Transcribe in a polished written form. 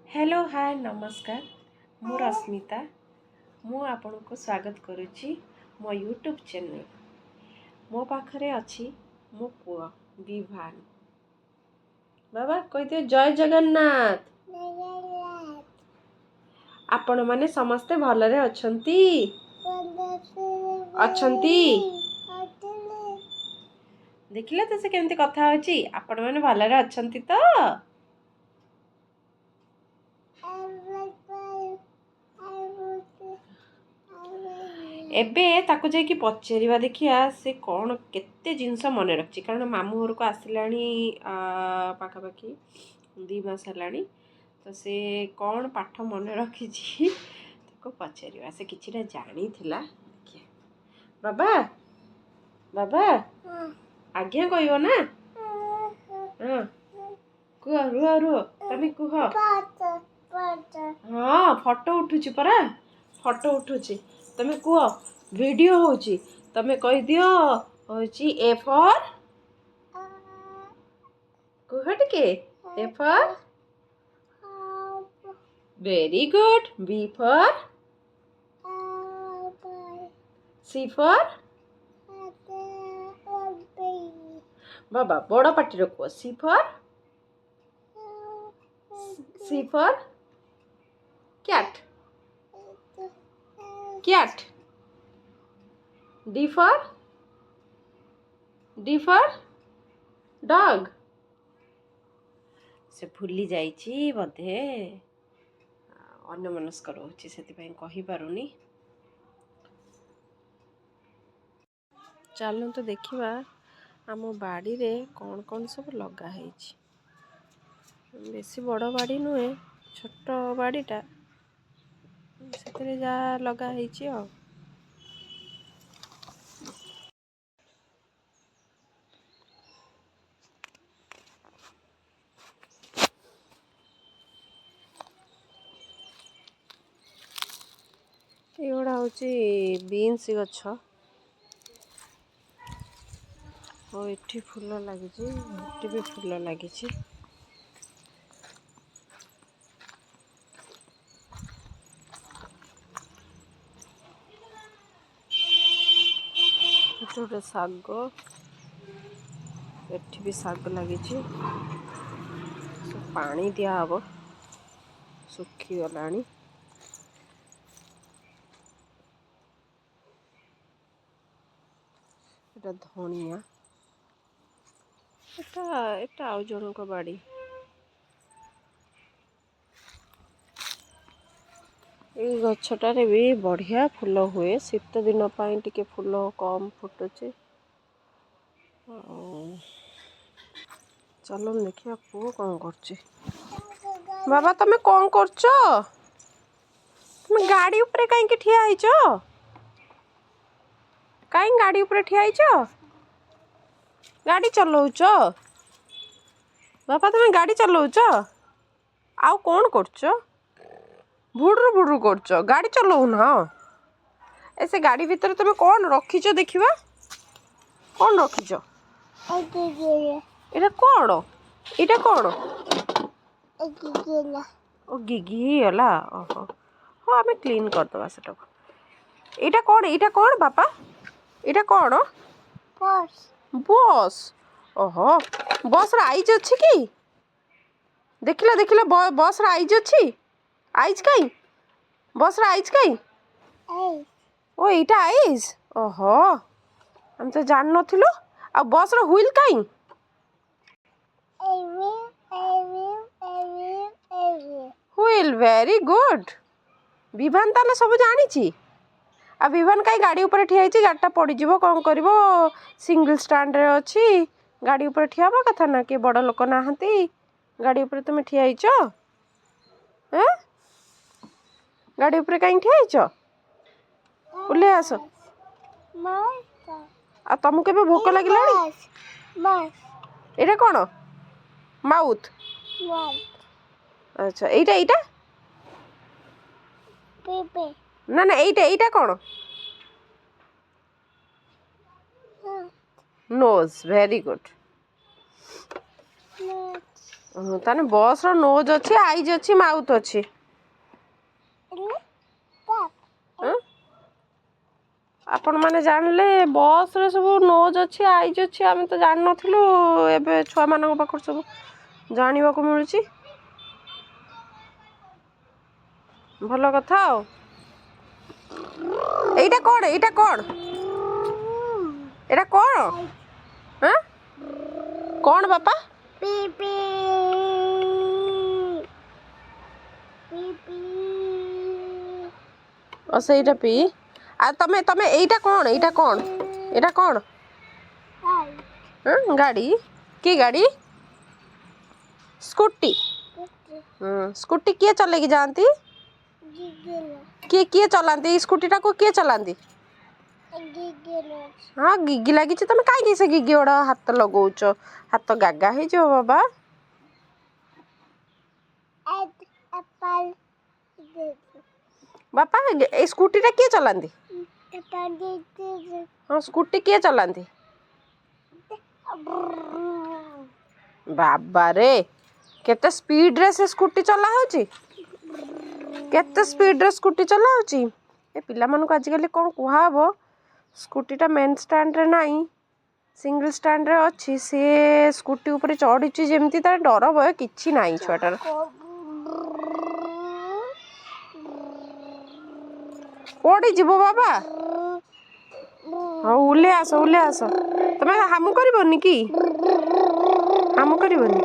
Hello hi नमस्कार मु रश्मिता मु आपन को स्वागत करुच्ची मो यूट्यूब चैनल मो पाखरे अच्छी मो पुआ विभान बाबा कहते जय जगन्नाथ आपण माने समस्ते भलरे अछंती अछंती देखिले तो से केमती कथा होची आपण माने भलरे अछंती तो एबे ताको जाई कि पचेरिवा देखिया से कौन केते जिनस मन रखची कारण मामू घर को आसिलाणी पाखापाखि 2 मास हलाणी तो से कौन पाठ मन रखी ताको पचेरिवा से किछिटा जानी थिला देखिए बाबा बाबा आज्ञा कहबो ना हां कुह रुह रुह तमे कुह हाँ फोटो उठुची परा फोटो उठुची तमे कुह वीडियो होची तमे कहि दियो होची ए फॉर कुह टिके A for very good B for C for बाबा बड़ा पाटी रखो C for cat cat D for dog से भूली जाइछि बधे अन्यमनस्क रोची से कही पारुनी चलो तो देखिबा आम बाड़ी रे कौन कौन सब लगा है बेसी बड़ बाड़ी नुहे छोट बाड़ीटा से जा लगा है एगुड़ा हूँ बीन्स गछ और ये फूल लगी भी फूल लगी गोटे शाग एठी भी शाग लगी पानी दिया हब सुखी गलानी एटा धनिया एटा आउ जन को बाड़ी ये गछटारे भी बढ़िया फूल हुए शीत दिन पाई टिके फूल कम फुटुचे चलो देखिए पुओ कौन करछे बाबा तमे कौन करछो तुम गाड़ी ऊपर कहीं ठिया हैचो कहीं गाड़ी ऊपर ठिया हैचो गाड़ी चलाउचो बापा तुम गाड़ी चलाउचो आउ कौन करछो भुडरू भुडरू करछो गाड़ी चलाउ ना ऐसे गाड़ी भीतर तुम कौन रखीचो देखिबा कौन रखीचो एटा कौन एटा कौन ओ गिगी होला ओहो हाँ आम क्लीन करदबा सेटा एटा कौन बापा एटा कौन बस ओहो बस रा आइज अच्छी कि देखिला देखिला बस रा आइज अच्छी आइज कहीं बस रा आइज कहीं ओ एटा आइज ओहो हम तो जान नथिलु आ बस रा व्हील कहीं व्हील वेरी गुड विभान ताले सब जानी छी आ विभान कहीं गाड़ी ऊपर ठिया है गाड़ीटा पड़ जीवो कौन करिवो सिंगल स्टैंड रे अच्छी गाड़ी ऊपर ठिया हवा कथा ना कि बड़ लोक नाहंती गाड़ी ऊपर तुम ठिया हैचो हैं गाड़ी ऊपर कहीं ठिया हैचो उले आस आ तुमको केबे भोक लागिलानी एटा कौन माउथ अच्छा एटा एटा ना ना एटा कौन नोज वेरी गुड ତାହେଲେ ବସ୍ର ନୋଜ୍ ଅଛି, ଆଇଜ୍ ଅଛି, ମାଉଥ୍ ଅଛି। ଆପଣମାନେ ଜାଣିଲେ ବସ୍ରେ ସବୁ ନୋଜ୍ ଅଛି, ଆଇଜ୍ ଅଛି, ଆମେ ତ ଜାଣିନଥିଲୁ। ଏବେ ଛୁଆମାନଙ୍କ ପାଖରୁ ସବୁ ଜାଣିବାକୁ ମିଳୁଛି। ଭଲ କଥା ଆଉ। ଏଇଟା କ'ଣ? ଏଇଟା କ'ଣ? ଏଇଟା କ'ଣ? ହାଁ କ'ଣ ବାପା? ସେଇଟା ପି। ଆଉ ତମେ ଏଇଟା କ'ଣ? ଏଇଟା କ'ଣ? ଏଇଟା କ'ଣ? ଗାଡ଼ି? କି ଗାଡ଼ି? ସ୍କୁଟି। ସ୍କୁଟି କିଏ ଚଲେଇକି ଯାଆନ୍ତି? କିଏ ଚଲାନ୍ତି? ଏଇ ସ୍କୁଟିଟାକୁ କିଏ ଚଲାନ୍ତି? ହଁ, ଗିଗି ଲାଗିଛି। ତମେ କାହିଁକି ସେ ଗିଗି ଗୁଡ଼ା ହାତ ଲଗଉଛ? ହାତ ଗାଗା ହେଇଯିବ ବାବା। ବାପା ଏଇ ସ୍କୁଟିଟା କିଏ ଚଲାନ୍ତି? ହଁ, ସ୍କୁଟି କିଏ ଚଲାନ୍ତି? ବାବାରେ, କେତେ ସ୍ପିଡରେ ସେ ସ୍କୁଟି ଚଲା ହେଉଛି। କେତେ ସ୍ପିଡରେ ସ୍କୁଟି ଚଲା ହେଉଛି। ଏ ପିଲାମାନଙ୍କୁ ଆଜିକାଲି କ'ଣ କୁହାହବ? ସ୍କୁଟିଟା ମେନ୍ ଷ୍ଟାଣ୍ଡରେ ନାହିଁ, ସିଙ୍ଗଲ ଷ୍ଟାଣ୍ଡରେ ଅଛି। ସିଏ ସ୍କୁଟି ଉପରେ ଚଢ଼ିଛି ଯେମିତି ତାର ଡର ଭୟ କିଛି ନାହିଁ ଛୁଆଟାର। ପଡ଼ିଯିବ ବାବା। ହଉ ଓହ୍ଲେଇ ଆସ। ତମେ ହାମୁ କରିବନି କି? ହାମୁ କରିବନି।